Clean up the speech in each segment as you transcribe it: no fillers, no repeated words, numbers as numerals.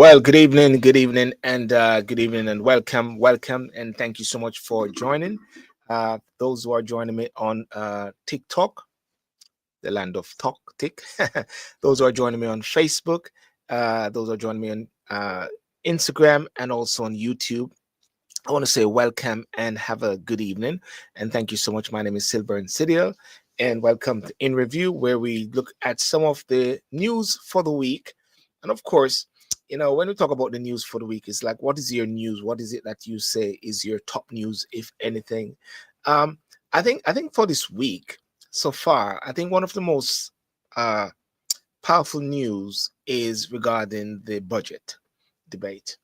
Well, good evening, and welcome, and thank you so much for joining. Those who are joining me on TikTok, the land of talk, tick. Those who are joining me on Facebook, those who are joining me on Instagram, and also on YouTube. I want to say welcome and have a good evening, and thank you so much. My name is Silver Insidial, and welcome to In Review, where we look at some of the news for the week, and of course. When we talk about the news for the week, it's like, what is your news? What is it that you say is your top news, if anything? Um, I think for this week so far, I think one of the most powerful news is regarding the debate,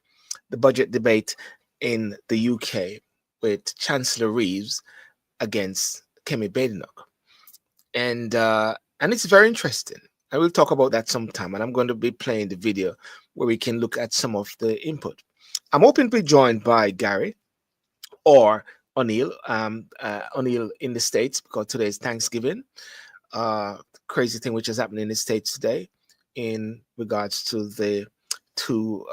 the budget debate in the UK with Chancellor Reeves against Kemi Badenoch, and it's very interesting. I will talk about that sometime, and I'm going to be playing the video where we can look at some of the input. I'm hoping to be joined by Gary or O'Neill, O'Neill in the States, because today is Thanksgiving. Crazy thing which is happening in the States today in regards to the two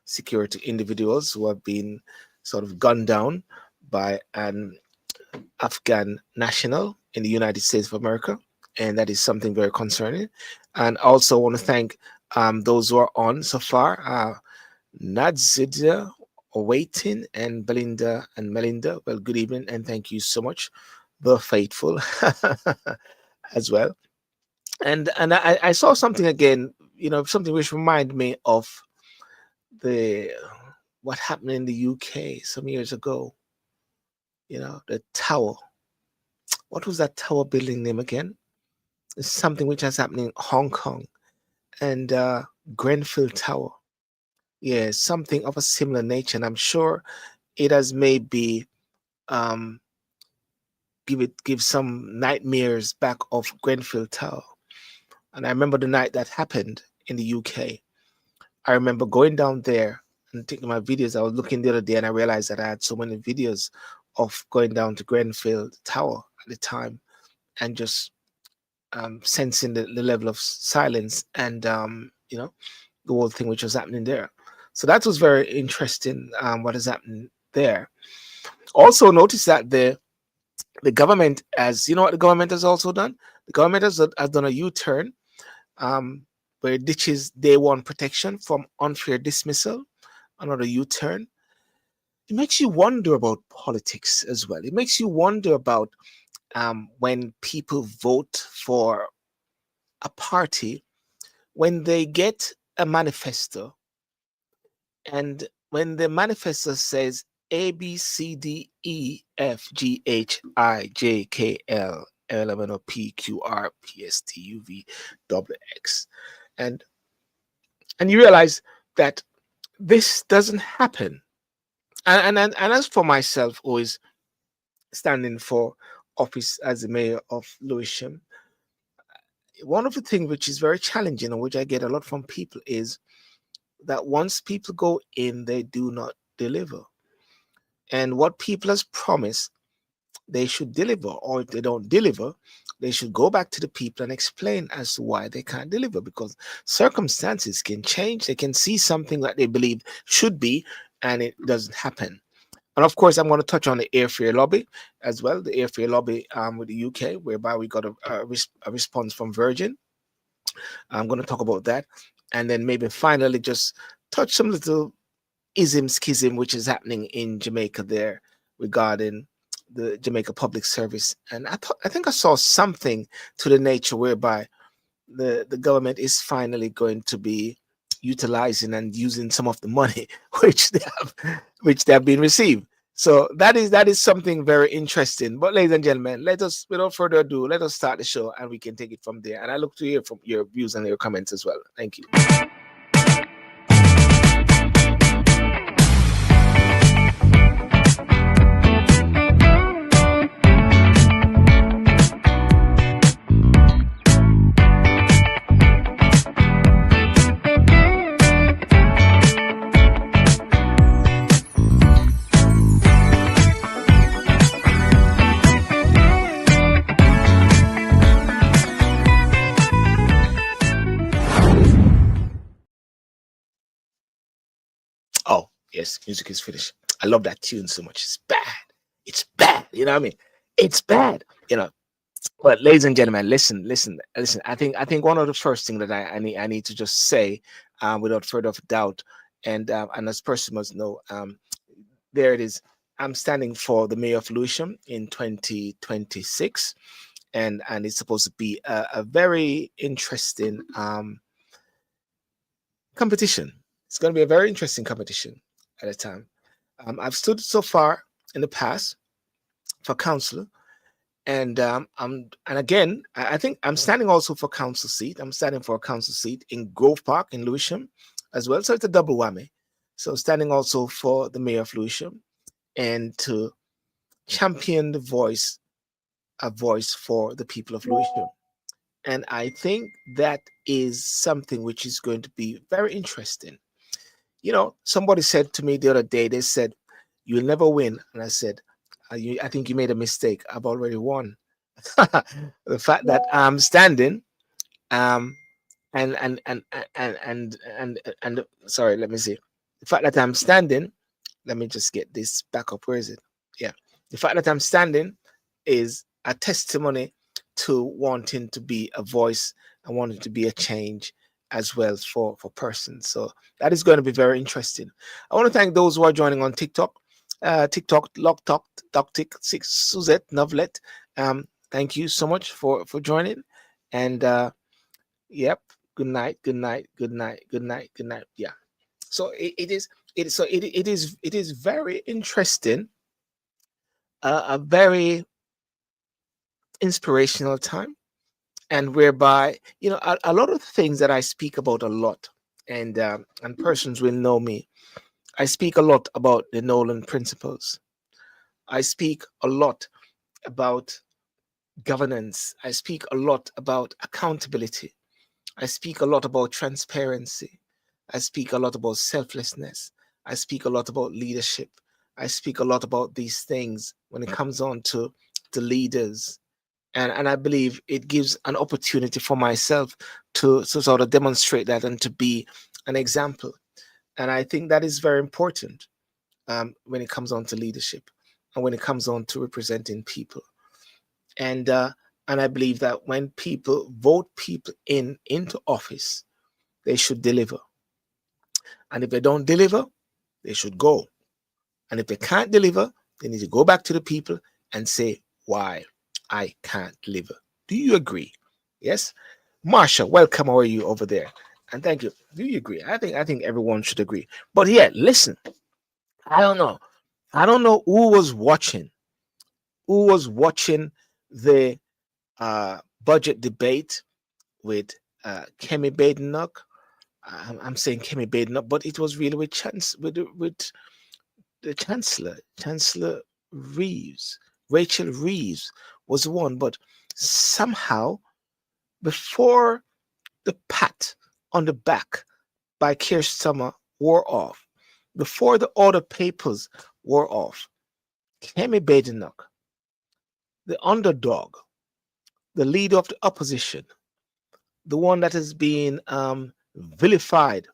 security individuals who have been sort of gunned down by an Afghan national in the United States of America. And that is something very concerning. And also want to thank those who are on so far. Nadzida, Waiting, and Belinda and Melinda. Well, good evening, and thank you so much. The faithful as well. And I saw something again, something which reminded me of what happened in the UK some years ago. The tower. What was that tower building name again? It's something which has happened in Hong Kong and Grenfell Tower. Yeah, something of a similar nature. And I'm sure it has maybe give some nightmares back of Grenfell Tower. And I remember the night that happened in the UK. I remember going down there and taking my videos. I was looking the other day and I realized that I had so many videos of going down to Grenfell Tower at the time and just sensing the level of silence and the whole thing which was happening there. So that was very interesting. What is happening there? Also, notice that the government, as you know, what the government has also done. The government has done a U-turn, where it ditches day one protection from unfair dismissal. Another U-turn. It makes you wonder about politics as well. It makes you wonder about when people vote for a party, when they get a manifesto, and when the manifesto says A, B, C, D, E, F, G, H, I, J, K, L, L, M, N, O, P, Q, R, P, S, T, U, V, W, X, and you realize that this doesn't happen. And as for myself, always standing for office as the mayor of Lewisham, one of the things which is very challenging and which I get a lot from people is that once people go in, they do not deliver. And what people has promised, they should deliver. Or if they don't deliver, they should go back to the people and explain as to why they can't deliver, because circumstances can change. They can see something that they believe should be, and it doesn't happen. And of course, I'm going to touch on the airfare lobby as well, the airfare lobby with the UK, whereby we got a response from Virgin. I'm going to talk about that. And then maybe finally just touch some little schism which is happening in Jamaica there regarding the Jamaica Public Service. And I think I saw something to the nature whereby the government is finally going to be utilizing and using some of the money which they have been received. So that is something very interesting. But ladies and gentlemen, without further ado, let us start the show and we can take it from there. And I look to hear from your views and your comments as well. Thank you. Yes, music is finished. I love that tune so much. It's bad. It's bad. You know what I mean? It's bad. You know. But ladies and gentlemen, listen. I think one of the first thing that I need to just say, without further of doubt, and as person must know, there it is. I'm standing for the mayor of Lewisham in 2026, and it's supposed to be a very interesting competition. It's going to be a very interesting competition at a time. I've stood so far in the past for councillor, and again, I think I'm standing also for council seat. I'm standing for a council seat in Grove Park in Lewisham as well. So it's a double whammy. So standing also for the mayor of Lewisham and to champion a voice for the people of Lewisham. And I think that is something which is going to be very interesting. You know, somebody said to me the other day, they said, "You'll never win." And I said, I think you made a mistake. I've already won. The fact that I'm standing, um, and sorry, let me see. The fact that I'm standing, let me just get this back up. Where is it? Yeah. The fact that I'm standing is a testimony to wanting to be a voice and wanting to be a change as well for persons. So that is going to be very interesting. I want to thank those who are joining on TikTok. TikTok, Lock Talk, Doctic, Suzette, Novelet. Thank you so much for joining. And yep, good night, good night, good night, good night, good night. Yeah. So it is very interesting, a very inspirational time, and whereby a lot of things that I speak about a lot, and persons will know me. I speak a lot about the Nolan principles. I speak a lot about governance. I speak a lot about accountability. I speak a lot about transparency. I speak a lot about selflessness. I speak a lot about leadership. I speak a lot about these things when it comes on to the leaders. And I believe it gives an opportunity for myself to sort of demonstrate that and to be an example. And I think that is very important, when it comes on to leadership and when it comes on to representing people. And I believe that when people vote people into office, they should deliver. And if they don't deliver, they should go. And if they can't deliver, they need to go back to the people and say why I can't deliver. Do you agree? Yes? Marsha, welcome. How are you over there? And thank you. Do you agree? I think everyone should agree. But yeah, listen, I don't know. I don't know who was watching the budget debate with Kemi Badenoch. I'm saying Kemi Badenoch, but it was really with the Chancellor Reeves. Rachel Reeves was the one, but somehow before the pat on the back by Keir Starmer wore off, before the order papers wore off, Kemi Badenoch, the underdog, the leader of the opposition, the one that has been vilified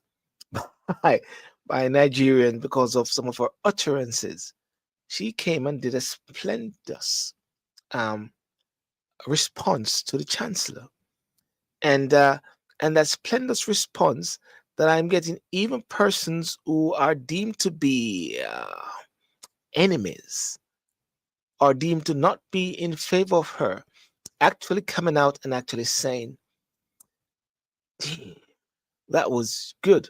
by, by Nigerians because of some of her utterances, she came and did a splendid um, response to the Chancellor. And that splendid response that I'm getting, even persons who are deemed to be enemies or deemed to not be in favor of her, actually coming out and actually saying, that was good.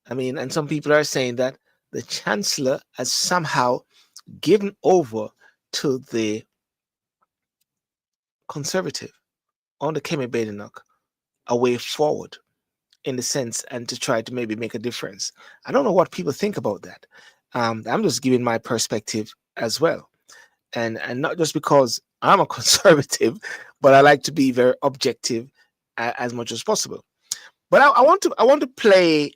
I mean, and some people are saying that the Chancellor has somehow given over to the Conservative on the Kemi Badenoch a way forward in the sense and to try to maybe make a difference. I don't know what people think about that. I'm just giving my perspective as well. And not just because I'm a conservative, but I like to be very objective as much as possible. But I want to play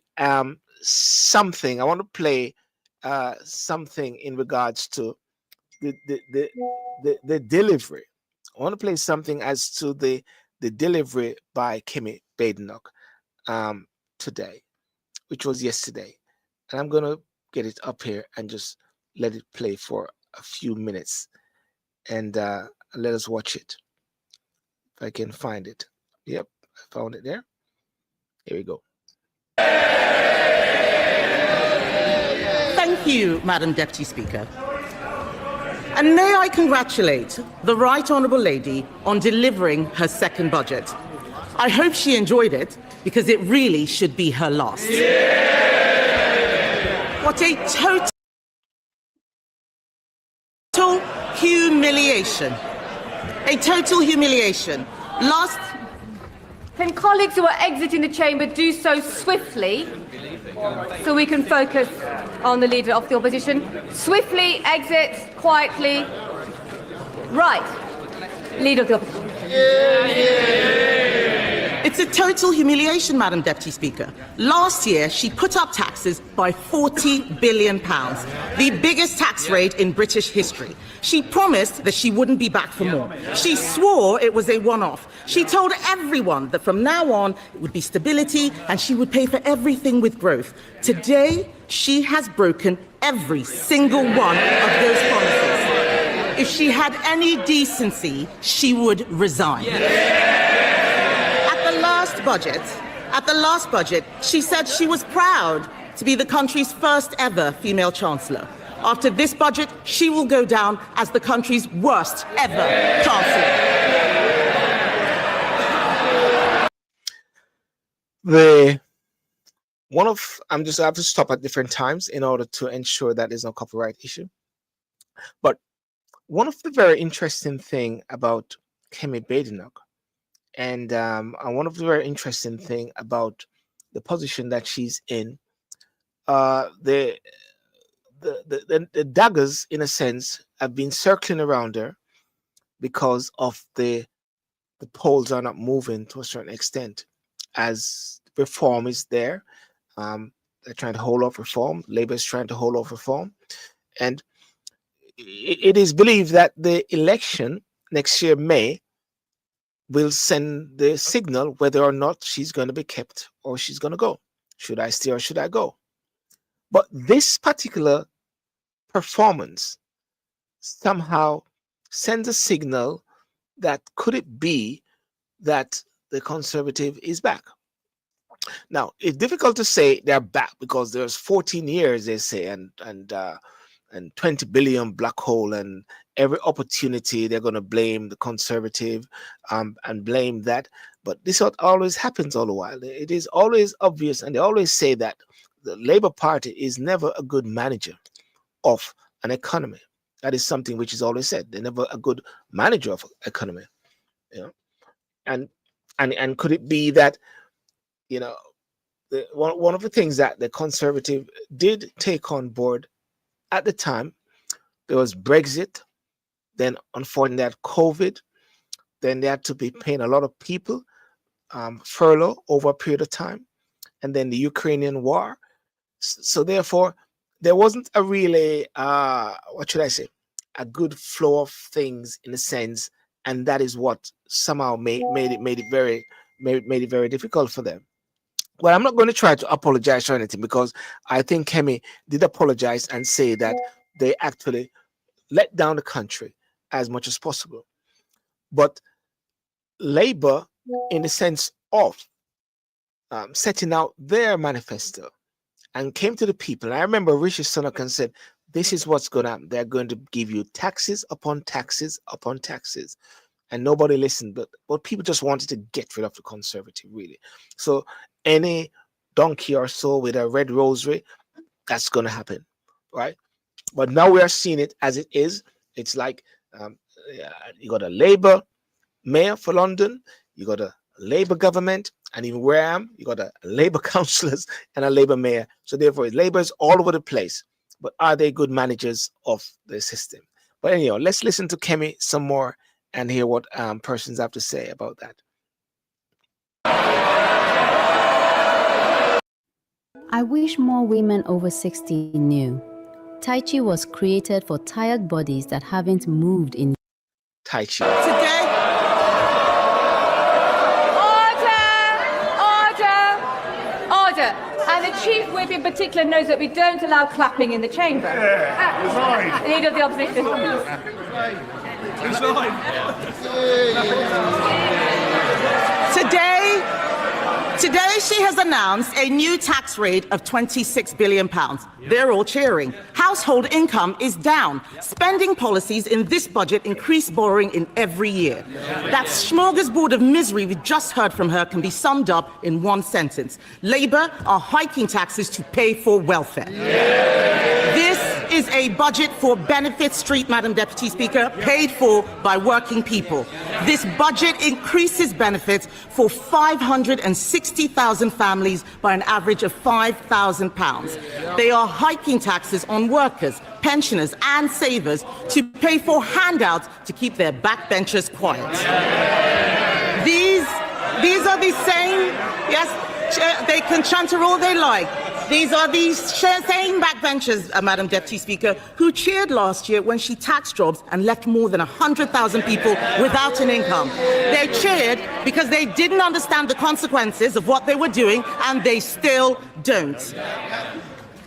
something. I want to play something in regards to the the, the the delivery. I want to play something as to the delivery by Kemi Badenoch today, which was yesterday. And I'm going to get it up here and just let it play for a few minutes and let us watch it. If I can find it. Yep, I found it there. Here we go. Thank you, Madam Deputy Speaker. And may I congratulate the Right Honourable Lady on delivering her second budget. I hope she enjoyed it, because it really should be her last. What a total humiliation. A total humiliation. Can colleagues who are exiting the chamber do so swiftly so we can focus on the Leader of the Opposition? Swiftly exit, quietly. Right. Leader of the Opposition. It's a total humiliation, Madam Deputy Speaker. Last year, she put up taxes by £40 billion, the biggest tax rate in British history. She promised that she wouldn't be back for more. She swore it was a one-off. She told everyone that from now on, it would be stability and she would pay for everything with growth. Today, she has broken every single one of those promises. If she had any decency, she would resign. At the last budget, she said she was proud to be the country's first ever female Chancellor. After this budget, she will go down as the country's worst ever Chancellor. I have to stop at different times in order to ensure that there's no copyright issue. But one of the very interesting thing about Kemi Badenoch, and one of the very interesting thing about the position that she's in, the daggers, in a sense, have been circling around her because of the polls are not moving to a certain extent. As reform is there, they're trying to hold off reform. Labour is trying to hold off reform, and it is believed that the election next year, May, will send the signal whether or not she's going to be kept or she's going to go. Should I stay or should I go? But this particular performance somehow sends a signal that could it be that the Conservative is back? Now, it's difficult to say they're back because there's 14 years, they say, and 20 billion black hole, and every opportunity they're going to blame the Conservative and blame that. But this what always happens all the while. It is always obvious, and they always say that the Labour Party is never a good manager of an economy. That is something which is always said. They're never a good manager of economy. You know, and could it be that, you know, one of the things that the Conservative did take on board at the time, there was Brexit, then unfortunately that COVID, then they had to be paying a lot of people furlough over a period of time, and then the Ukrainian war. So therefore, there wasn't a really, what should I say, a good flow of things in a sense, and that is what somehow made it very difficult for them. Well, I'm not going to try to apologize for anything, because I think Kemi did apologize and say that they actually let down the country as much as possible. But Labour, in the sense of setting out their manifesto and came to the people, and I remember Rishi Sunak said, this is what's going to happen. They're going to give you taxes upon taxes upon taxes. And nobody listened, but people just wanted to get rid of the Conservative, really. So any donkey or so with a red rosary, that's going to happen, right? But now we are seeing it as it is. It's like you got a Labour mayor for London, you got a Labour government, and even where I am, you got a Labour councillors and a Labour mayor. So therefore, Labour is all over the place. But are they good managers of the system? But anyhow, let's listen to Kemi some more and hear what persons have to say about that. I wish more women over 60 knew. Tai Chi was created for tired bodies that haven't moved in. Tai Chi. Today, Order! And the Chief Whip in particular knows that we don't allow clapping in the chamber. Leader of the Opposition. Today she has announced a new tax rate of £26 billion. They're all cheering. Household income is down. Spending policies in this budget increase borrowing in every year. That smorgasbord of misery we just heard from her can be summed up in one sentence. Labour are hiking taxes to pay for welfare. This is a budget for Benefit Street, Madam Deputy Speaker, paid for by working people. This budget increases benefits for 560,000 families by an average of £5,000. They are hiking taxes on workers, pensioners and savers to pay for handouts to keep their backbenchers quiet. These are the same, yes, they can chanter all they like. These are the same backbenchers, Madam Deputy Speaker, who cheered last year when she taxed jobs and left more than 100,000 people without an income. They cheered because they didn't understand the consequences of what they were doing, and they still don't.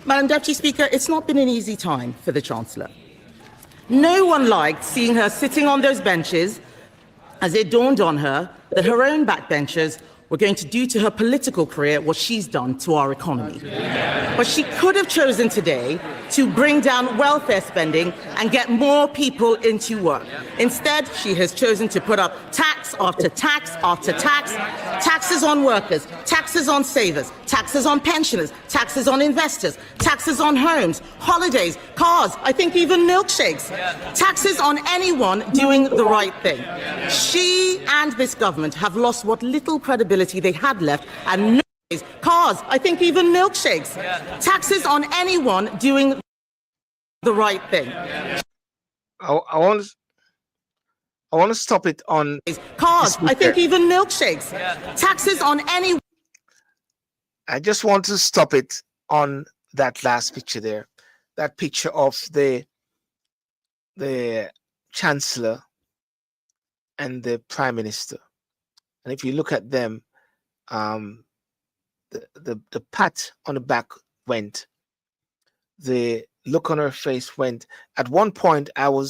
Madam Deputy Speaker, it's not been an easy time for the Chancellor. No one liked seeing her sitting on those benches as it dawned on her that her own backbenchers were going to do to her political career what she's done to our economy. But she could have chosen today to bring down welfare spending and get more people into work. Instead, she has chosen to put up tax after tax after tax, taxes on workers, taxes on savers, taxes on pensioners, taxes on investors, taxes on homes, holidays, cars, I think even milkshakes, taxes on anyone doing the right thing. She and this government have lost what little credibility they had left, and cars, I think even milkshakes, taxes on anyone doing the right thing. I want to stop it on cars, I think even milkshakes, taxes on anyone. I just want to stop it on that last picture there, that picture of the Chancellor and the Prime Minister. And if you look at them, the pat on the back went, the look on her face went. At one point, I want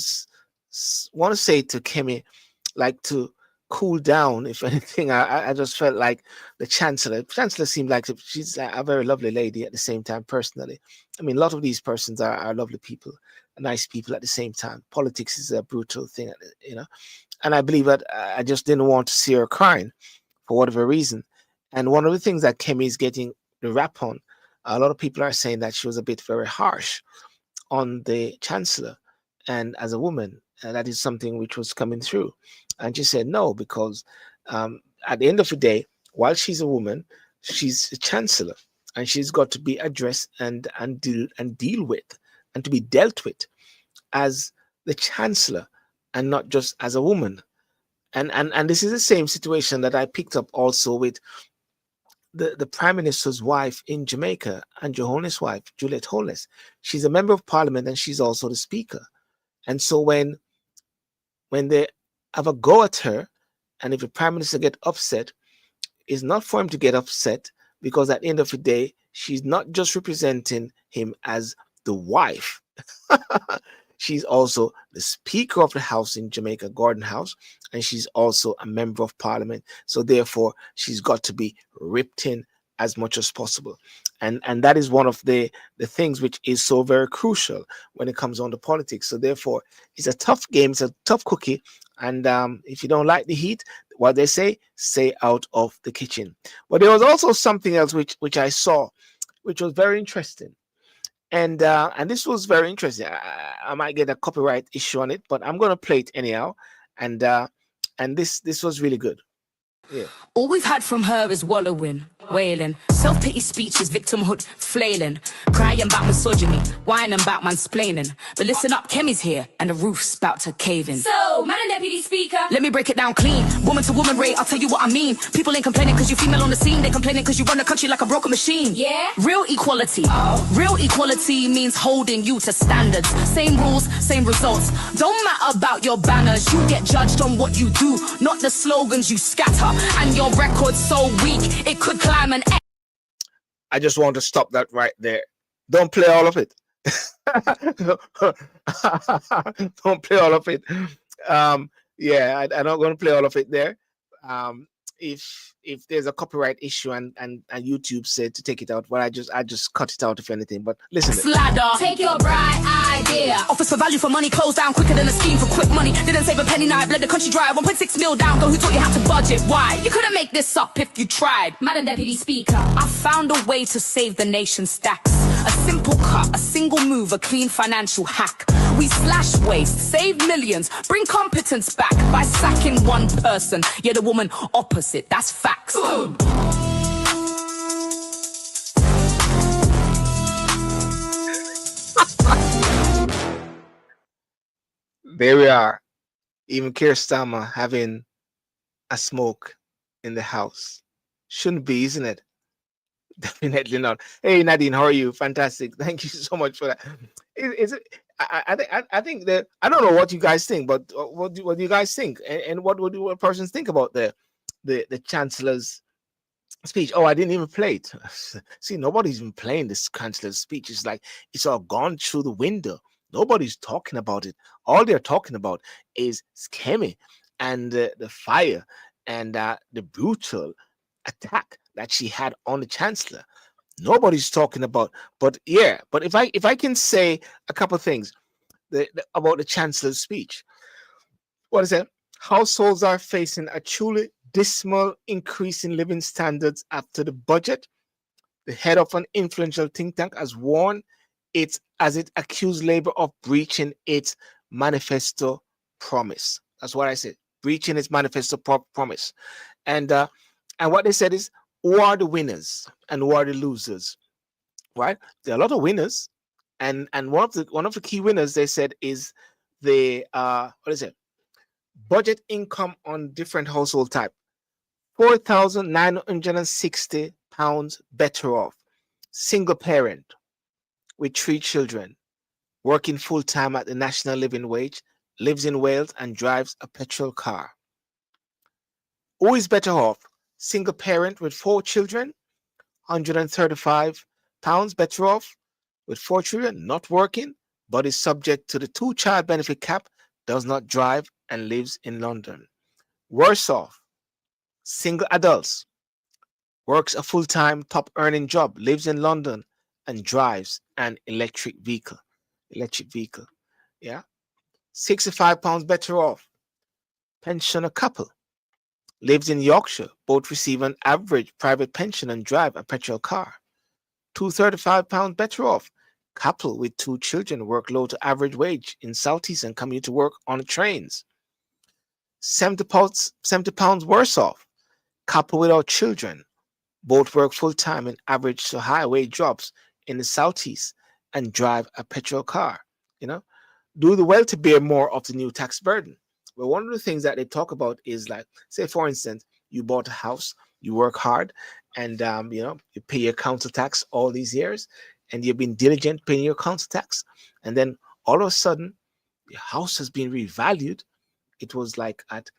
to say to Kemi, like, to cool down. If anything, I just felt like the Chancellor seemed like she's a very lovely lady at the same time. Personally, I mean, a lot of these persons are lovely people, nice people at the same time. Politics is a brutal thing, you know. And I believe that I just didn't want to see her crying for whatever reason. And one of the things that Kemi is getting the rap on, a lot of people are saying that she was a bit very harsh on the Chancellor. And as a woman, that is something which was coming through. And she said no, because at the end of the day, while she's a woman, she's a Chancellor. And she's got to be addressed and deal with, and to be dealt with as the Chancellor, and not just as a woman. And this is the same situation that I picked up also with the Prime Minister's wife in Jamaica, Andrew Holness' wife, Juliet Holness. She's a member of Parliament and she's also the Speaker. And so when they have a go at her, and if the Prime Minister get upset, it's not for him to get upset, because at the end of the day, she's not just representing him as the wife. She's also the Speaker of the House in Jamaica, Gordon House, and she's also a member of Parliament. So therefore, she's got to be ripped in as much as possible. And that is one of the things which is so very crucial when it comes on to politics. So therefore, it's a tough game, it's a tough cookie. And if you don't like the heat, what they say, stay out of the kitchen. But there was also something else which I saw, which was very interesting. And this was very interesting. I might get a copyright issue on it, but I'm going to play it anyhow. And this was really good. Yeah. All we've had from her is wallowing, wailing, self-pity speeches, victimhood flailing, crying about misogyny, whining about mansplaining. But listen up, Kemi's here and the roof's about to cave in. So, Madam Deputy Speaker, let me break it down clean. Woman to woman rate, I'll tell you what I mean. People ain't complaining because you're female on the scene. They're complaining because you run the country like a broken machine. Yeah? Real equality. Real equality means holding you to standards. Same rules, same results. Don't matter about your banners. You get judged on what you do, not the slogans you scatter. And your record's so weak, it could climb an... I just want to stop that right there. Don't play all of it. Don't play all of it. Yeah, I'm not going to play all of it there. Um, if there's a copyright issue and YouTube said to take it out, well, I just cut it out if anything. But listen, Sladder, take your bright idea. Offers for value for money, close down quicker than a scheme for quick money. Didn't save a penny, now I bled the country dry. 1.6 mil down, though who taught you how to budget? Why? You couldn't make this up if you tried. Madam Deputy Speaker, I found a way to save the nation stacks. A simple cut, a single move, a clean financial hack. We slash waste, save millions, bring competence back by sacking one person. You're the woman opposite, that's facts. Boom. There we are. Even Keir Starmer having a smoke in the house. Shouldn't be, isn't it? Definitely not. Hey Nadine, how are you? Fantastic. Thank you so much for that. I think that I don't know what you guys think, but what do you guys think, and what persons think about the Chancellor's speech? Oh, I didn't even play it. See, nobody's even playing this Chancellor's speech. It's like it's all gone through the window. Nobody's talking about it. All they're talking about is Skemi and the fire and the brutal attack that she had on the Chancellor. Nobody's talking about. But yeah, but if I can say a couple of things about the Chancellor's speech, what is it? Households are facing a truly dismal increase in living standards after the budget. The head of an influential think tank has warned it as it accused Labour of breaching its manifesto promise. That's what I said, breaching its manifesto promise. And what they said is, who are the winners and who are the losers? Right? There are a lot of winners, and one of the key winners they said is the budget income on different household type. £4,960 better off. Single parent with 3 children, working full-time at the national living wage, lives in Wales and drives a petrol car. Who is better off? Single parent with 4 children, £135 better off, with 4 children, not working, but is subject to the 2-child benefit cap, does not drive and lives in London. Worse off, single adults, works a full-time top earning job, lives in London and drives an electric vehicle. Yeah. £65 better off. Pensioner couple, lives in Yorkshire, both receive an average private pension and drive a petrol car. £235 better off. Couple with 2 children work low to average wage in Southeast and commute to work on the trains. £70 worse off. Couple without children, both work full-time in average to high wage jobs in the Southeast and drive a petrol car. Do the well to bear more of the new tax burden. Well, one of the things that they talk about is, like, say for instance, you bought a house, you work hard, and you pay your council tax all these years, and you've been diligent paying your council tax, and then all of a sudden your house has been revalued. It was like at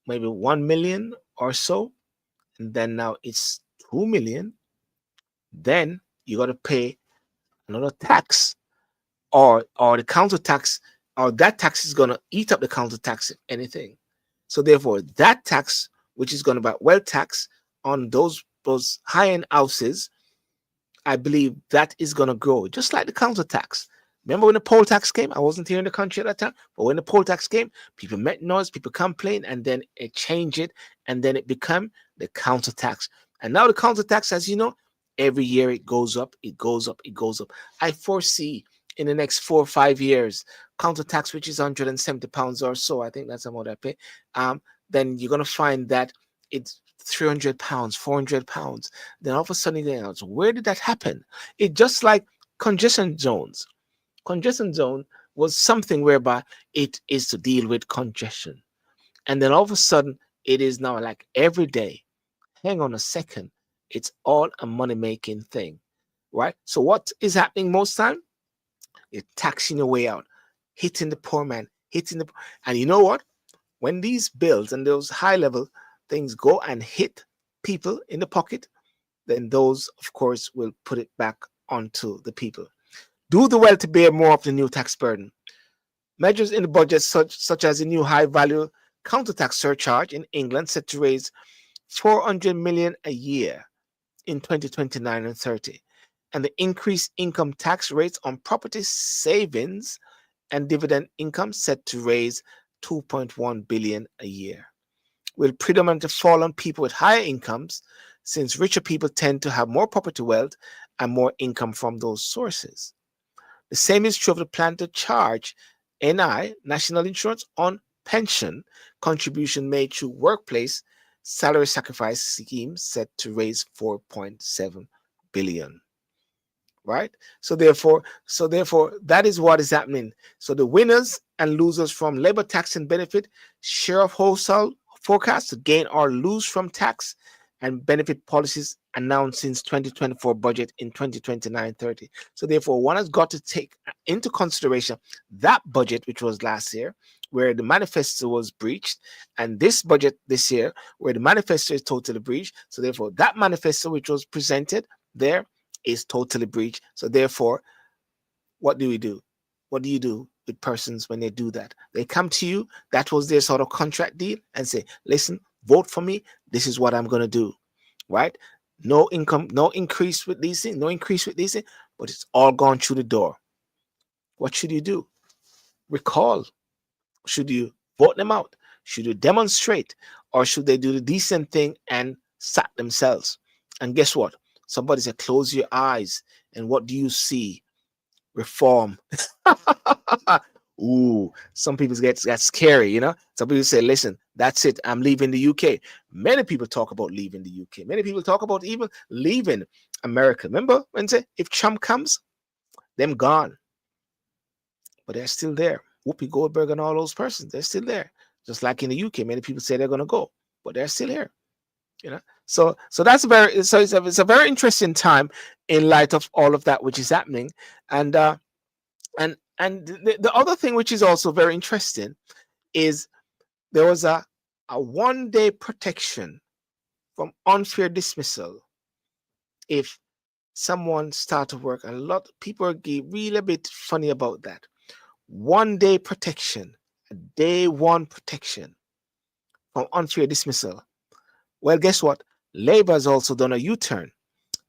maybe 1 million or so, and then now it's 2 million. Then you got to pay another tax, or the council tax, or that tax is going to eat up the council tax, if anything. So therefore, that tax, which is going to be wealth tax on those high-end houses, I believe that is going to grow, just like the council tax. Remember when the poll tax came? I wasn't here in the country at that time, but when the poll tax came, people met noise, people complained, and then it changed it, and then it became the council tax. And now the council tax, as you know, every year it goes up, it goes up, it goes up. I foresee in the next 4 or 5 years, council tax, which is £170 or so, I think that's the amount I pay, then you're going to find that it's £300, £400. Then all of a sudden, where did that happen? It just like congestion zones. Congestion zone was something whereby it is to deal with congestion. And then all of a sudden, it is now like every day. Hang on a second. It's all a money-making thing, right? So what is happening most time? You're taxing your way out, hitting the poor man, and you know what? When these bills and those high-level things go and hit people in the pocket, then those, of course, will put it back onto the people. Do the well to bear more of the new tax burden. Measures in the budget, such as the new high-value counter-tax surcharge in England, set to raise 400 million a year in 2029 and 30, and the increased income tax rates on property savings and dividend income set to raise 2.1 billion a year, will predominantly fall on people with higher incomes, since richer people tend to have more property wealth and more income from those sources. The same is true of the plan to charge NI, national insurance, on pension contribution made through workplace salary sacrifice schemes, set to raise 4.7 billion. Right? So therefore, that is what is happening. So the winners and losers from labor tax and benefit, share of household forecast to gain or lose from tax and benefit policies announced since 2024 budget in 2029-30. So therefore, one has got to take into consideration that budget, which was last year, where the manifesto was breached, and this budget this year, where the manifesto is totally breached. So therefore, that manifesto which was presented there is totally breached. So therefore, what do we do? What do you do with persons when they do that? They come to you, that was their sort of contract deal, and say, listen, vote for me, this is what I'm going to do, right? No income, no increase with these things, no increase with these things, but it's all gone through the door. What should you do? Recall. Should you vote them out? Should you demonstrate? Or should they do the decent thing and sack themselves? And guess what? Somebody said, close your eyes. And what do you see? Reform. Ooh, some people get scary, you know. Some people say, listen, that's it, I'm leaving the UK. Many people talk about leaving the UK. Many people talk about even leaving America. Remember when they say, if Trump comes, them gone. But they're still there. Whoopi Goldberg and all those persons, they're still there. Just like in the UK, many people say they're going to go, but they're still here. You know, so that's it's a very interesting time in light of all of that which is happening, and the other thing which is also very interesting is there was a 1-day protection from unfair dismissal if someone started work. And a lot of people are really a bit funny about that. 1-day protection, a day one protection from unfair dismissal. Well, guess what? Labour has also done a U-turn.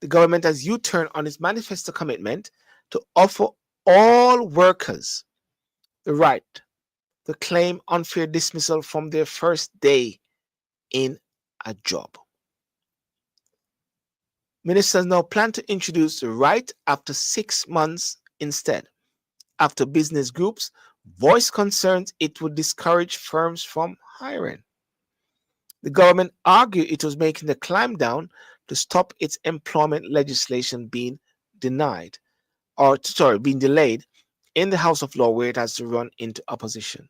The government has U-turned on its manifesto commitment to offer all workers the right to claim unfair dismissal from their first day in a job. Ministers now plan to introduce the right after 6 months instead. After business groups voiced concerns it would discourage firms from hiring. The government argued it was making the climb down to stop its employment legislation being being delayed in the House of Law, where it has to run into opposition.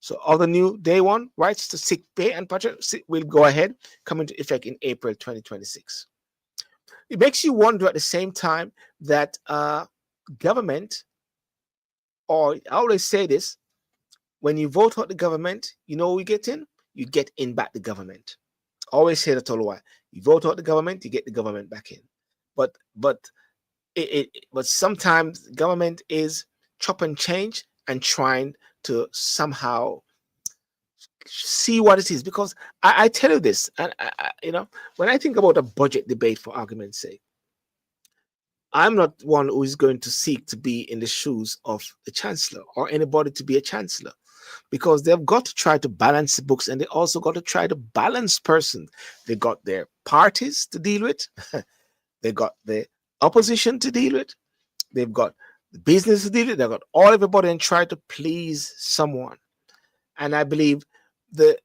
So all the new day one rights to sick pay and budget will go ahead, come into effect in April 2026. It makes you wonder at the same time that government, or I always say this, when you vote out the government, you know what we get in? You get in back the government. Always say that all the while. You vote out the government, you get the government back in. But sometimes government is chop and change and trying to somehow see what it is. Because I tell you this, and when I think about a budget debate, for argument's sake, I'm not one who is going to seek to be in the shoes of the Chancellor or anybody to be a Chancellor, because they've got to try to balance the books, and they also got to try to balance person. They got their parties to deal with, they got the opposition to deal with, they've got the business to deal with, they've got everybody, and try to please someone. And I believe the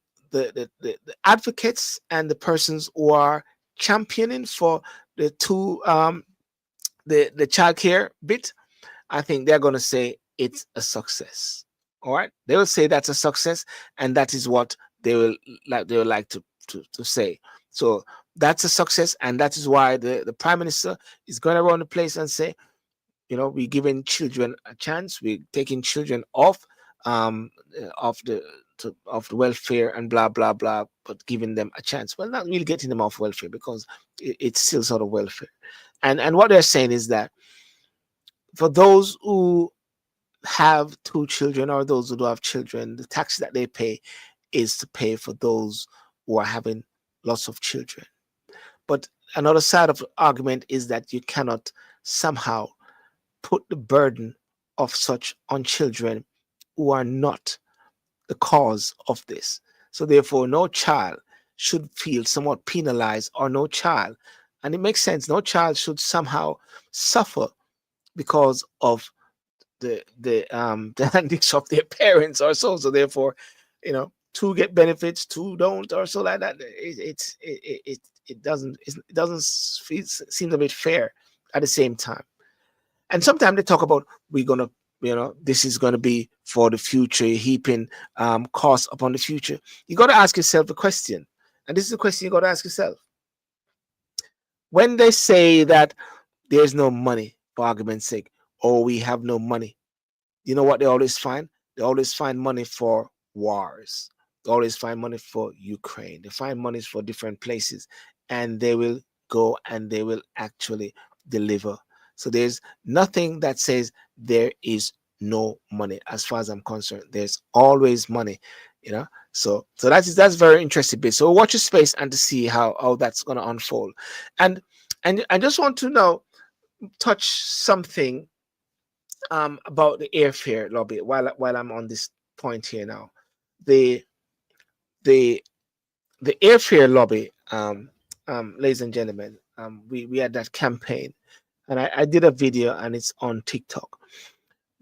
advocates and the persons who are championing for the the child care bit, I think they're going to say it's a success. All right, they will say that's a success, and that is what they will like to say. So that's a success, and that is why the Prime Minister is going around the place and say, we're giving children a chance, we're taking children off the of the welfare and blah blah blah, but giving them a chance. Well, not really getting them off welfare, because it's still sort of welfare. And what they're saying is that for those who have two children, or those who don't have children, the tax that they pay is to pay for those who are having lots of children. But another side of the argument is that you cannot somehow put the burden of such on children who are not the cause of this. So therefore, no child should feel somewhat penalized, or no child, and it makes sense, no child should somehow suffer because of the antics of their parents or so. So therefore, two get benefits, two don't, or so like that. It doesn't seem a bit fair at the same time. And sometimes they talk about, we're gonna, this is gonna be for the future, heaping costs upon the future. You got to ask yourself a question, and this is the question you got to ask yourself. When they say that there's no money, for argument's sake, or we have no money, you know what they always find? They always find money for wars. They always find money for Ukraine. They find money for different places, and they will go and they will actually deliver. So there's nothing that says there is no money. As far as I'm concerned, there's always money, So that's very interesting bit. So watch your space and to see how that's going to unfold. And I just want to now touch something about the airfare lobby while I'm on this point here now. The airfare lobby, ladies and gentlemen, we had that campaign, and I did a video, and it's on TikTok.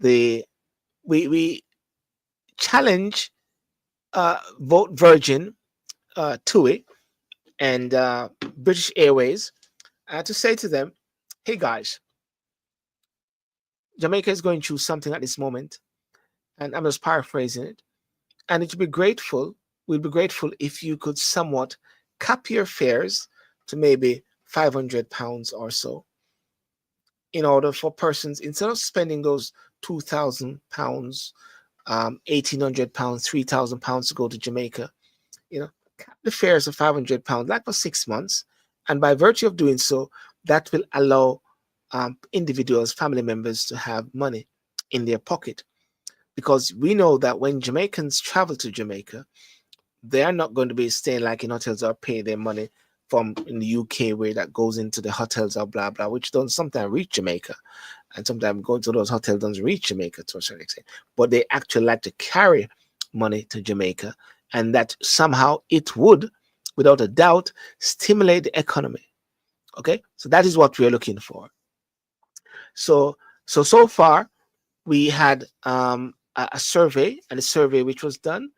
We challenge Vote Virgin, TUI, and British Airways to say to them, hey guys, Jamaica is going through something at this moment, and I'm just paraphrasing it, and we'd be grateful if you could somewhat cap your fares to maybe £500 or so, in order for persons, instead of spending those £2,000, £1,800, £3,000 to go to Jamaica, cap the fares of £500, like for 6 months, and by virtue of doing so, that will allow individuals, family members, to have money in their pocket, because we know that when Jamaicans travel to Jamaica, they are not going to be staying like in hotels or pay their money from in the UK, where that goes into the hotels or blah blah, which don't sometimes reach Jamaica, and sometimes going to those hotels doesn't reach Jamaica to a certain extent. But they actually like to carry money to Jamaica, and that somehow it would, without a doubt, stimulate the economy. Okay, so that is what we're looking for. So far we had a survey, and a survey which was done,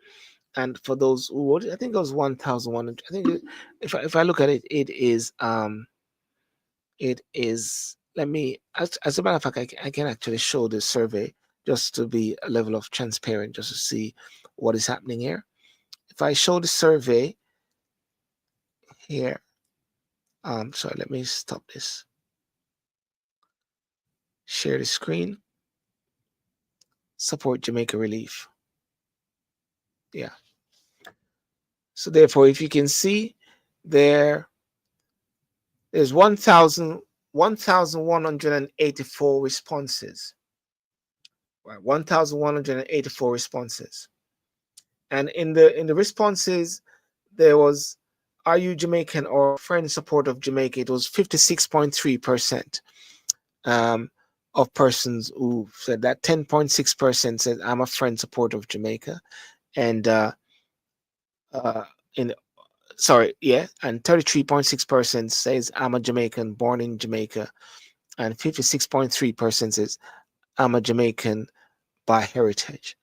and for those who would, I think it was 1,100. I think if I look at it, it is let me, as a matter of fact, I can actually show the survey just to be a level of transparent, just to see what is happening here. If I show the survey here, sorry, let me stop this. Share the screen. Support Jamaica Relief. Yeah. So therefore, if you can see there's 1,184 responses. Right, 1,184 responses. And in the responses, there was, are you Jamaican or friend support of Jamaica? It was 56.3% of persons who said that. 10.6% said I'm a friend support of Jamaica, and and 33.6% says I'm a Jamaican born in Jamaica, and 56.3% says I'm a Jamaican by heritage.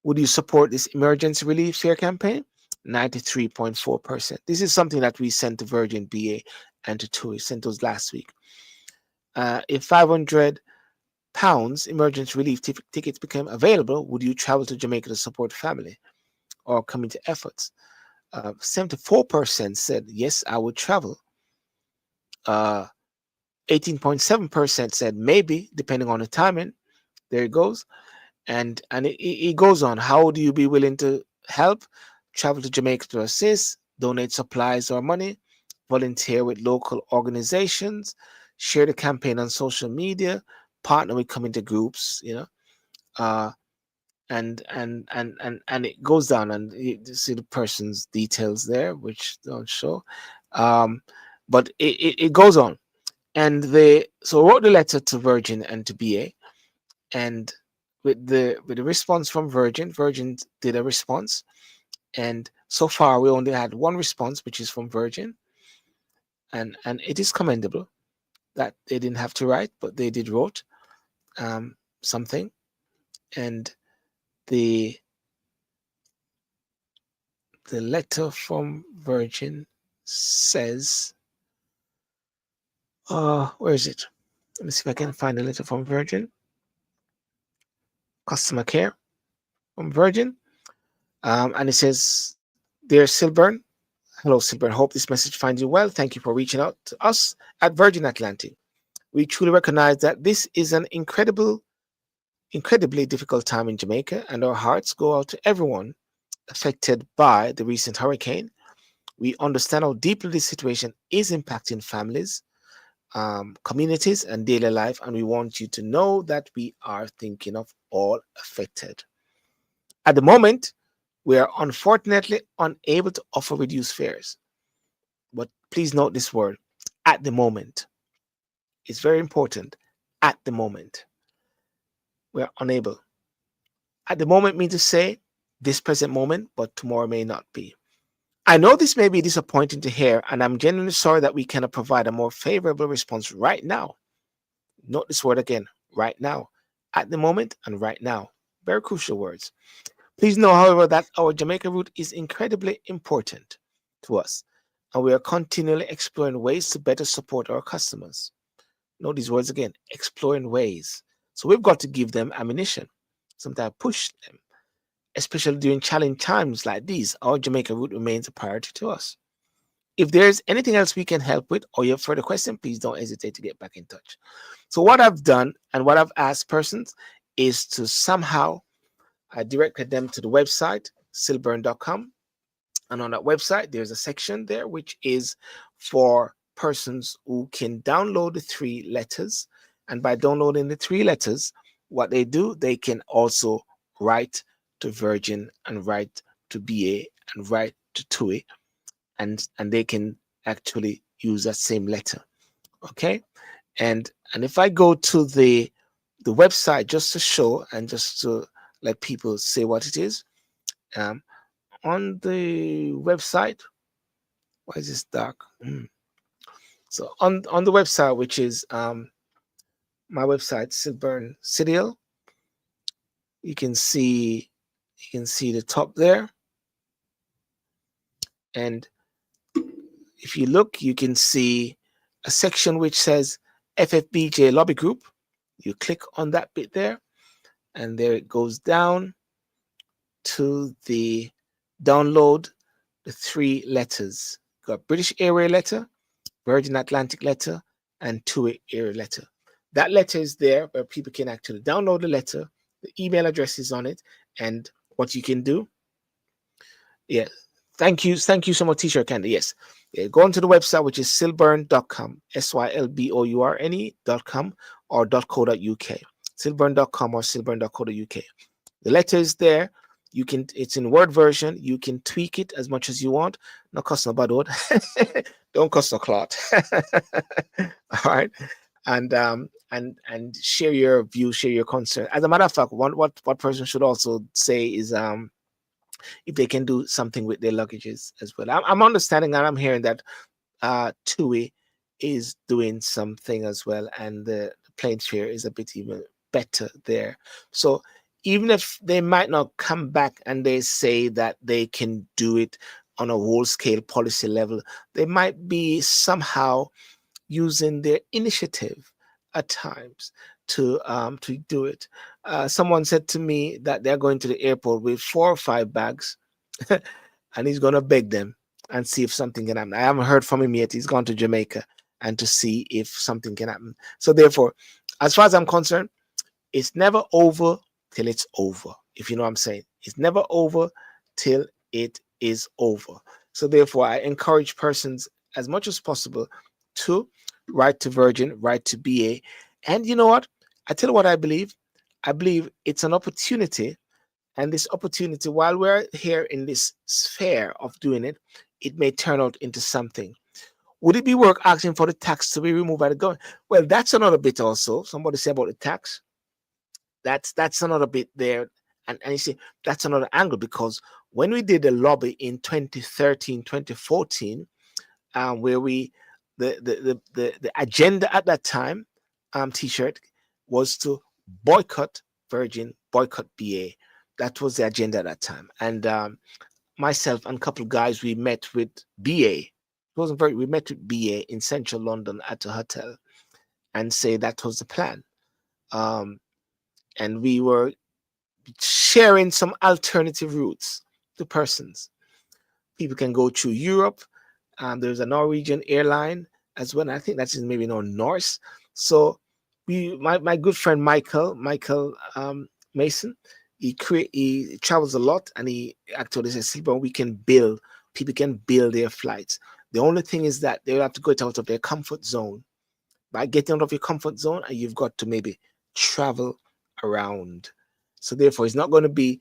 Would you support this emergency relief fare campaign? 93.4%. This is something that we sent to Virgin, BA, and to TUI. Sent those last week. If £500 emergency relief tickets became available, would you travel to Jamaica to support family or community efforts? 74% said yes, I would travel. 18.7% said maybe, depending on the timing. There it goes. And it goes on. How would you be willing to help, travel to Jamaica to assist, donate supplies or money, volunteer with local organizations, share the campaign on social media, partner with community groups, and it goes down, and you see the person's details there, which don't show, but it goes on. And they wrote the letter to Virgin and to BA, and with the response from Virgin did a response, and so far we only had one response, which is from Virgin, and it is commendable that they didn't have to write, but they did wrote something. And the letter from Virgin says, where is it? Let me see if I can find a letter from Virgin. Customer care from Virgin. And it says, Dear Silburn, hello Silburn, hope this message finds you well. Thank you for reaching out to us at Virgin Atlantic. We truly recognize that this is an incredibly difficult time in Jamaica, and our hearts go out to everyone affected by the recent hurricane. We understand how deeply this situation is impacting families, communities, and daily life, and we want you to know that we are thinking of all affected. At the moment, we are unfortunately unable to offer reduced fares. But please note this word, at the moment. It's very important, at the moment. We are unable. At the moment means to say this present moment, but tomorrow may not be. I know this may be disappointing to hear, and I'm genuinely sorry that we cannot provide a more favorable response right now. Note this word again, right now. At the moment and right now. Very crucial words. Please know, however, that our Jamaica route is incredibly important to us, and we are continually exploring ways to better support our customers. Note these words again, exploring ways. So we've got to give them ammunition, sometimes push them, especially during challenging times like these. Our Jamaica route remains a priority to us. If there's anything else we can help with, or you have further questions, please don't hesitate to get back in touch. So what I've done and what I've asked persons is to somehow I directed them to the website, silburn.com. And on that website, there's a section there which is for persons who can download the 3 letters. And by downloading the 3 letters, what they do, they can also write to Virgin and write to BA and write to TUI, and they can actually use that same letter. Okay. And if I go to the website just to show and just to let people say what it is, on the website, why is this dark? So on the website, which is my website, Silburn Cityl, you can see the top there, and if you look, you can see a section which says FFBJ Lobby Group. You click on that bit there, and there it goes down to the download the 3 letters. Got British Airways letter, Virgin Atlantic letter, and TUI Air letter. That letter is there where people can actually download the letter. The email address is on it, and what you can do. Yeah, thank you so much, T-shirt Candy. Yes, go onto the website, which is silburn.com, SYLBOURNE.com or .co.uk, silburn.com or silburn.co.uk. The letter is there. You can, it's in Word version. You can tweak it as much as you want. No cost no bad word. Don't cost no clout. All right. And share your view, share your concern. As a matter of fact, what person should also say is if they can do something with their luggages as well. I'm understanding and I'm hearing that TUI is doing something as well, and the plane fare is a bit even better there. So even if they might not come back and they say that they can do it on a whole scale policy level, they might be somehow using their initiative at times to do it. Someone said to me that they're going to the airport with 4 or 5 bags and he's going to beg them and see if something can happen. I haven't heard from him yet. He's gone to Jamaica and to see if something can happen. So therefore, as far as I'm concerned, it's never over till it's over. If you know what I'm saying, it's never over till it is over. So therefore, I encourage persons as much as possible to write to Virgin, write to BA. And you know what? I tell you what I believe. I believe it's an opportunity. And this opportunity, while we're here in this sphere of doing it, it may turn out into something. Would it be worth asking for the tax to be removed by the government? Well, that's another bit also. Somebody said about the tax. That's another bit there. And you see, that's another angle, because when we did the lobby in 2013, 2014, where the agenda at that time, t-shirt, was to boycott Virgin, boycott BA. That was the agenda at that time. And myself and a couple of guys, we met with BA. We met with BA in central London at a hotel and say that was the plan. And we were sharing some alternative routes to persons. People can go through Europe. There's a Norwegian airline as well. I think that's maybe known Norse. So my good friend Michael Mason, he travels a lot, and he actually says, we can build, people can build their flights. The only thing is that they will have to get out of their comfort zone. By getting out of your comfort zone, and you've got to maybe travel around. So therefore, it's not going to be,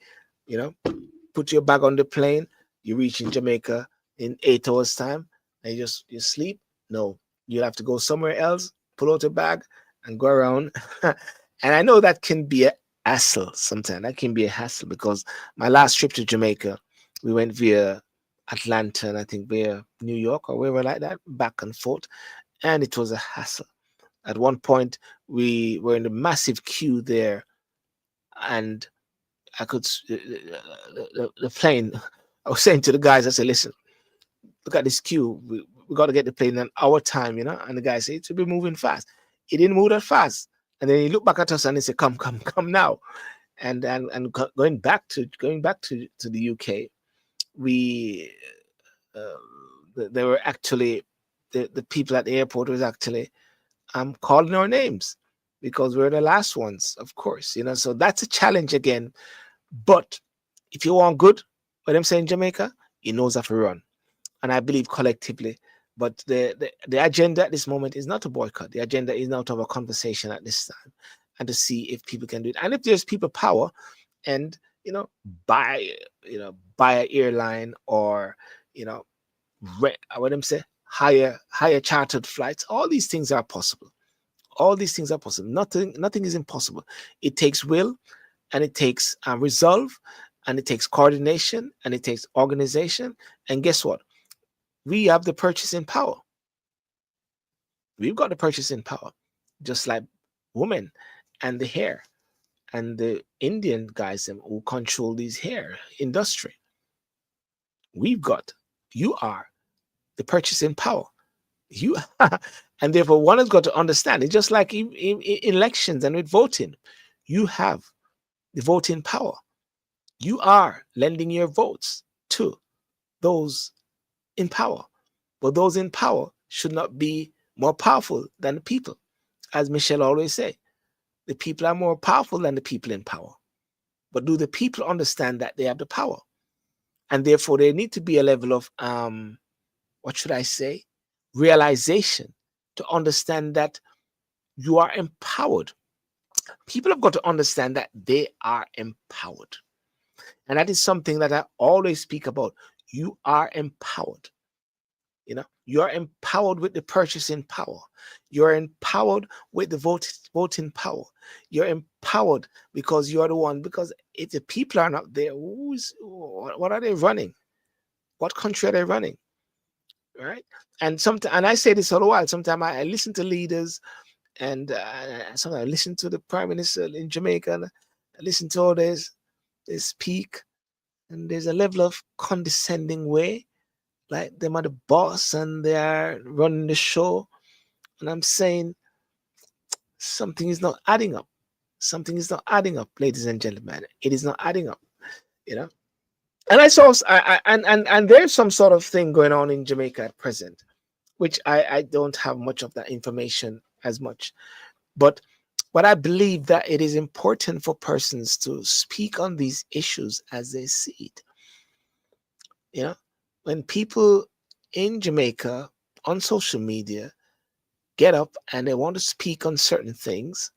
put your bag on the plane, you reach in Jamaica in 8 hours time, and you sleep. No, you'll have to go somewhere else, pull out a bag and go around. And I know that can be a hassle sometimes. That can be a hassle, because my last trip to Jamaica, we went via Atlanta and I think via New York or wherever like that, back and forth. And it was a hassle. At one point, we were in a massive queue there, and I could, the plane, I was saying to the guys, I said, listen, look at this queue. We got to get the plane in our time, And the guy said, it should be moving fast. He didn't move that fast. And then he looked back at us and he said, come now. And going back to the UK, they were actually, the people at the airport was actually calling our names, because we're the last ones, of course, so that's a challenge again. But if you want good, what I'm saying, Jamaica, he knows how to run. And I believe collectively, but the agenda at this moment is not to boycott. The agenda is now to have a conversation at this time and to see if people can do it. And if there's people power and, buy an airline, or, what I'm saying, higher chartered flights, all these things are possible. All these things are possible. Nothing is impossible. It takes will, and it takes resolve, and it takes coordination, and it takes organization. And guess what? We have the purchasing power. We've got the purchasing power, just like women and the hair and the Indian guys who control these hair industry. You are the purchasing power. And therefore one has got to understand it, just like in elections and with voting. You have the voting power. You are lending your votes to those in power. But those in power should not be more powerful than the people. As Michelle always say, the people are more powerful than the people in power. But do the people understand that they have the power? And therefore there need to be a level of, realization to understand that you are empowered. People have got to understand that they are empowered. And that is something that I always speak about. You are empowered. You are empowered with the purchasing power. You're empowered with the voting power. You're empowered because you are the one, because if the people are not there, what are they running? What country are they running? Right? And I say this all the while. Sometimes I listen to leaders, and sometimes I listen to the Prime Minister in Jamaica, and I listen to all this. They speak, and there's a level of condescending way, like them are the boss and they are running the show. And I'm saying something is not adding up. Something is not adding up, ladies and gentlemen. It is not adding up, And I saw, and there's some sort of thing going on in Jamaica at present, which I don't have much of that information as much. But I believe that it is important for persons to speak on these issues as they see it. You know, when people in Jamaica on social media get up and they want to speak on certain things,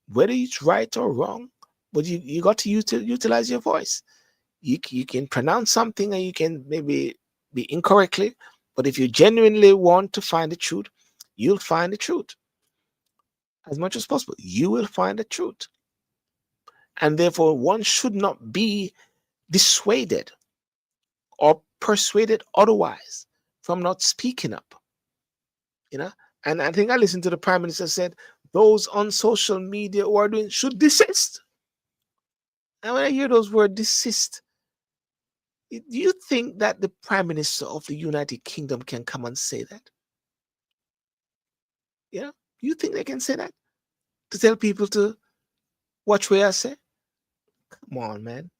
whether it's right or wrong, but you got to utilize your voice. You can pronounce something and you can maybe be incorrectly, but if you genuinely want to find the truth, you'll find the truth. As much as possible, you will find the truth. And therefore, one should not be dissuaded or persuaded otherwise from not speaking up. You know, and I think I listened to the Prime Minister said those on social media who are doing should desist. And when I hear those words desist, do you think that the Prime Minister of the United Kingdom can come and say that? Yeah, you think they can say that? To tell people to watch what I say? Come on, man.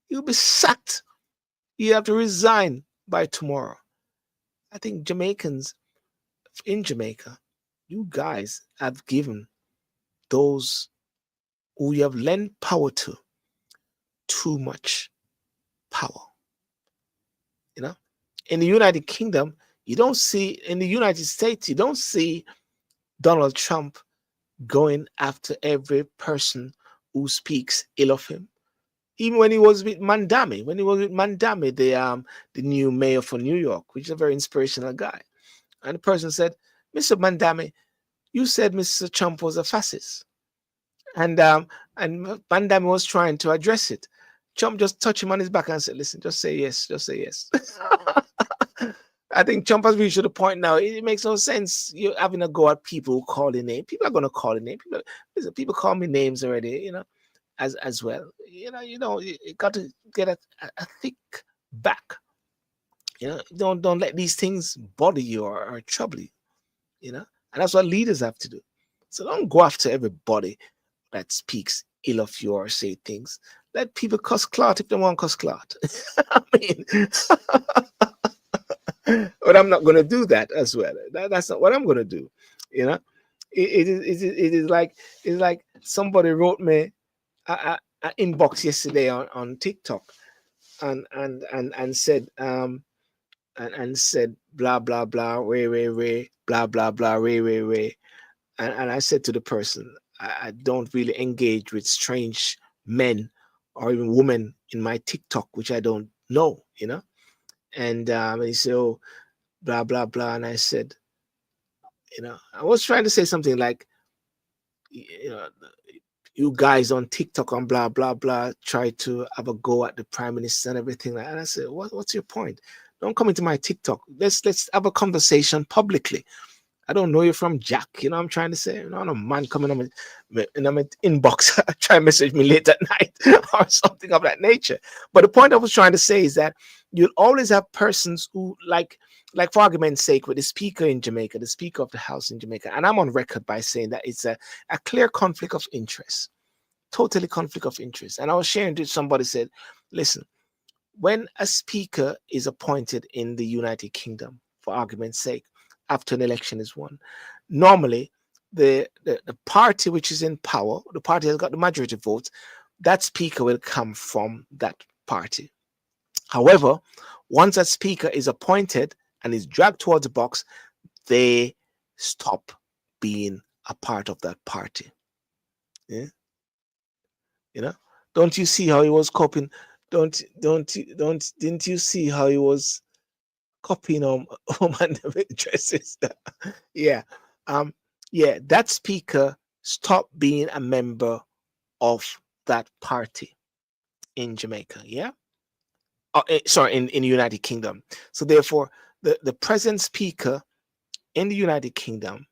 You'll be sacked. You have to resign by tomorrow. I think Jamaicans in Jamaica, you guys have given those who you have lent power to too much power. You know, in the United Kingdom, you don't see, in the United States, you don't see Donald Trump going after every person who speaks ill of him. Even when he was with Mandami, the new mayor for New York, which is a very inspirational guy. And the person said, Mr. Mandami, you said Mr. Trump was a fascist. And Mandami was trying to address it. Trump just touched him on his back and said, listen, just say yes, just say yes. I think Trump has reached the point now. It makes no sense you're having a go at people who call their name. People are going to call their name. People call me names already, you know, as well. You got to get a thick back. You know, don't let these things bother you or trouble you. You know, and that's what leaders have to do. So don't go after everybody that speaks ill of you or say things. Let people cuss clot if they want cuss clot. I mean, but I'm not going to do that as well. That's not what I'm going to do. You know, it is like somebody wrote me an inbox yesterday on TikTok and said and said blah blah blah way blah blah blah way. And I said to the person, I don't really engage with strange men or even women in my TikTok, which I don't know, you know. And he said, oh, blah, blah, blah. And I said, you know, I was trying to say something like, you know, you guys on TikTok on blah, blah, blah, try to have a go at the Prime Minister and everything. And I said, what's your point? Don't come into my TikTok. Let's have a conversation publicly. I don't know you from Jack. You know what I'm trying to say? You know, no man coming on my inbox, try to message me late at night or something of that nature. But the point I was trying to say is that you'll always have persons who, like for argument's sake, with the speaker in Jamaica, the speaker of the House in Jamaica, and I'm on record by saying that it's a clear conflict of interest, totally conflict of interest. And I was sharing to somebody said, listen, when a speaker is appointed in the United Kingdom, for argument's sake, after an election is won, normally the party which is in power, the party has got the majority votes, that speaker will come from that party. However, once a speaker is appointed and is dragged towards the box, they stop being a part of that party. Yeah, you know, don't you see how he was copying? Didn't you see how he was copying on the dresses? Yeah. Yeah, that speaker stopped being a member of that party in Jamaica. Yeah. Sorry, in the United Kingdom. So therefore, the present speaker in the United Kingdom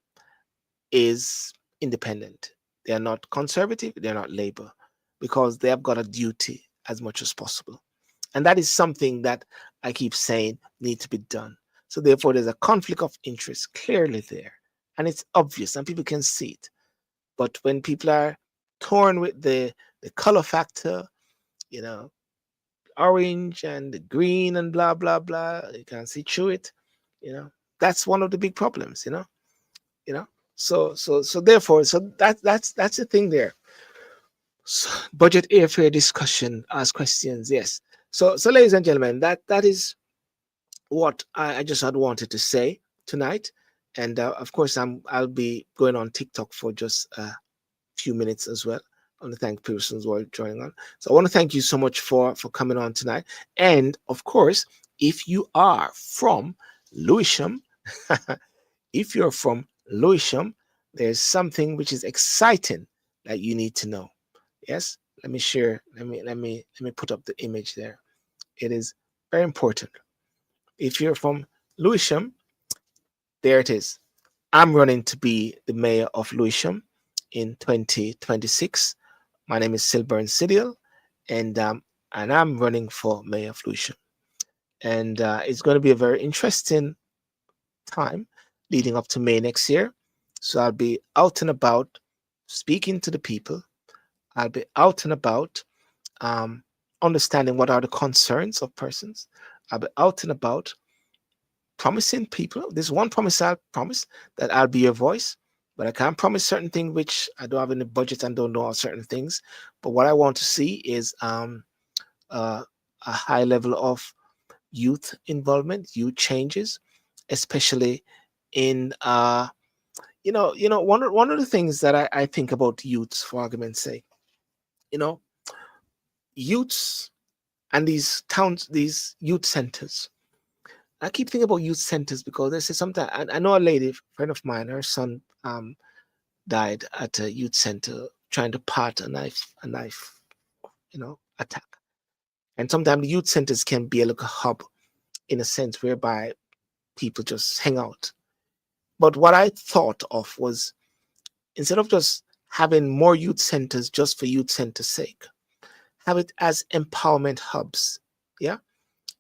is independent. They are not conservative, they're not Labour, because they have got a duty as much as possible. And that is something that I keep saying needs to be done. So therefore, there's a conflict of interest clearly there. And it's obvious and people can see it. But when people are torn with the color factor, you know, orange and the green and blah, blah, blah, you can't see through it, you know, that's one of the big problems, you know. So therefore, that's the thing there. So, budget airfare discussion, ask questions, yes. So ladies and gentlemen, that is what I just had wanted to say tonight. And of course, I'll be going on TikTok for just a few minutes as well. I want to thank persons who are joining on. So I want to thank you so much for coming on tonight. And of course, if you are from Lewisham, if you're from Lewisham, there's something which is exciting that you need to know. Yes, let me share. Let me put up the image there. It is very important. If you're from Lewisham, there it is. I'm running to be the mayor of Lewisham in 2026. My name is Silburn Sidiel, and I'm running for mayor of Lewisham. And it's going to be a very interesting time leading up to May next year. So I'll be out and about speaking to the people. I'll be out and about understanding what are the concerns of persons. I'll be out and about promising people. There's one promise I'll promise, that I'll be your voice, but I can't promise certain things which I don't have in the budget and don't know of certain things. But what I want to see is a high level of youth involvement, youth changes, especially in one of the things that I think about youths, for argument's sake, youths and these towns, these youth centers. I keep thinking about youth centers because there's sometimes I know a lady, friend of mine, her son died at a youth center trying to part a knife, attack. And sometimes the youth centers can be like a hub in a sense whereby people just hang out. But what I thought of was, instead of just having more youth centers just for youth center's sake, have it as empowerment hubs. Yeah.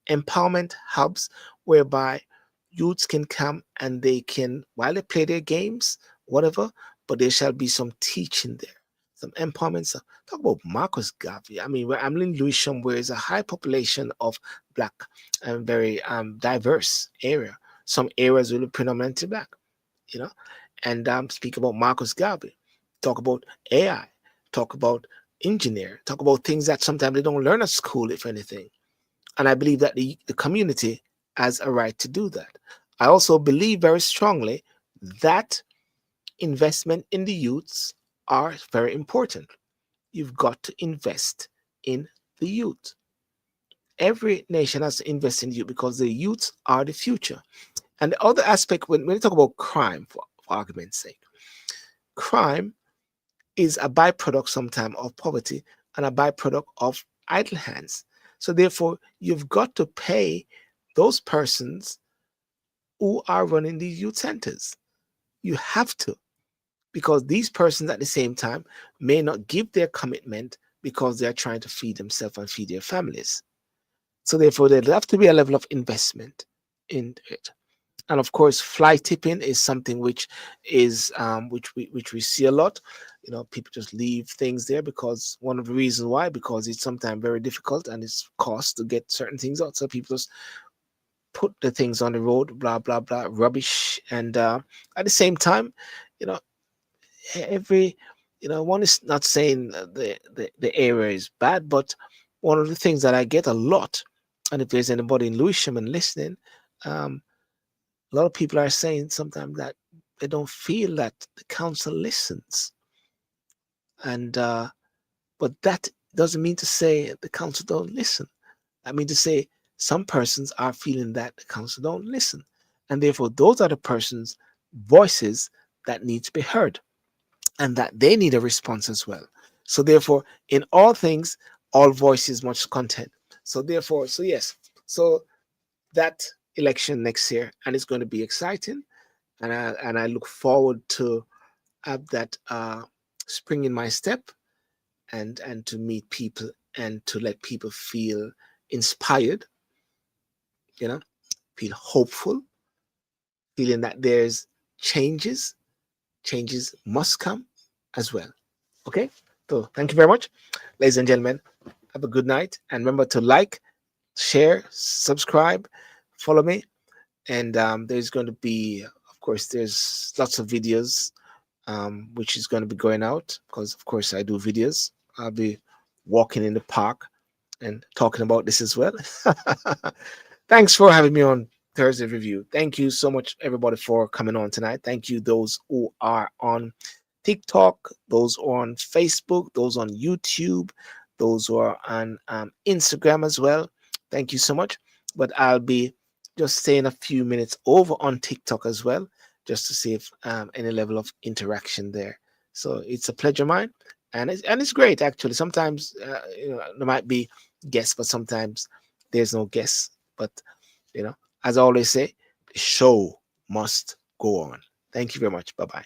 Empowerment hubs whereby youths can come and they can, while they play their games, whatever, but there shall be some teaching there, some empowerment stuff. Talk about Marcus Garvey. I mean, I'm in Lewisham, where there's a high population of Black and very diverse area. Some areas will be predominantly Black, and speak about Marcus Garvey, talk about AI, talk about engineer, talk about things that sometimes they don't learn at school, if anything. And I believe that the community has a right to do that. I also believe very strongly that investment in the youths are very important. You've got to invest in the youth. Every nation has to invest in youth because the youths are the future. And the other aspect, when we talk about crime, for argument's sake, crime is a byproduct sometimes of poverty and a byproduct of idle hands. So therefore, you've got to pay those persons who are running these youth centers. You have to, because these persons at the same time may not give their commitment because they're trying to feed themselves and feed their families. So therefore, there'll have to be a level of investment in it. And of course, fly tipping is something which is which we see a lot. People just leave things there because one of the reasons why, because it's sometimes very difficult and it's cost to get certain things out. So people just put the things on the road, blah blah blah, rubbish. And at the same time, one is not saying the area is bad, but one of the things that I get a lot, and if there's anybody in Lewisham and listening, a lot of people are saying sometimes that they don't feel that the council listens. And but that doesn't mean to say the council don't listen. I mean to say some persons are feeling that the council don't listen. And therefore, those are the persons' voices that need to be heard and that they need a response as well. So therefore, in all things, all voices, much content. So therefore, yes. So that election next year, and it's going to be exciting. And I look forward to have that spring in my step and to meet people and to let people feel inspired, feel hopeful, feeling that there's changes must come as well. Okay, so thank you very much, ladies and gentlemen. Have a good night, and remember to like, share, subscribe, follow me. And there's going to be, of course, there's lots of videos which is going to be going out because, of course, I do videos. I'll be walking in the park and talking about this as well. Thanks for having me on Thursday Review. Thank you so much, everybody, for coming on tonight. Thank you, those who are on TikTok, those who are on Facebook, those on YouTube, those who are on Instagram as well. Thank you so much. But I'll be just staying a few minutes over on TikTok as well, just to see if any level of interaction there. So it's a pleasure of mine, and it's great actually. Sometimes there might be guests, but sometimes there's no guests. But as I always say, the show must go on. Thank you very much. Bye bye.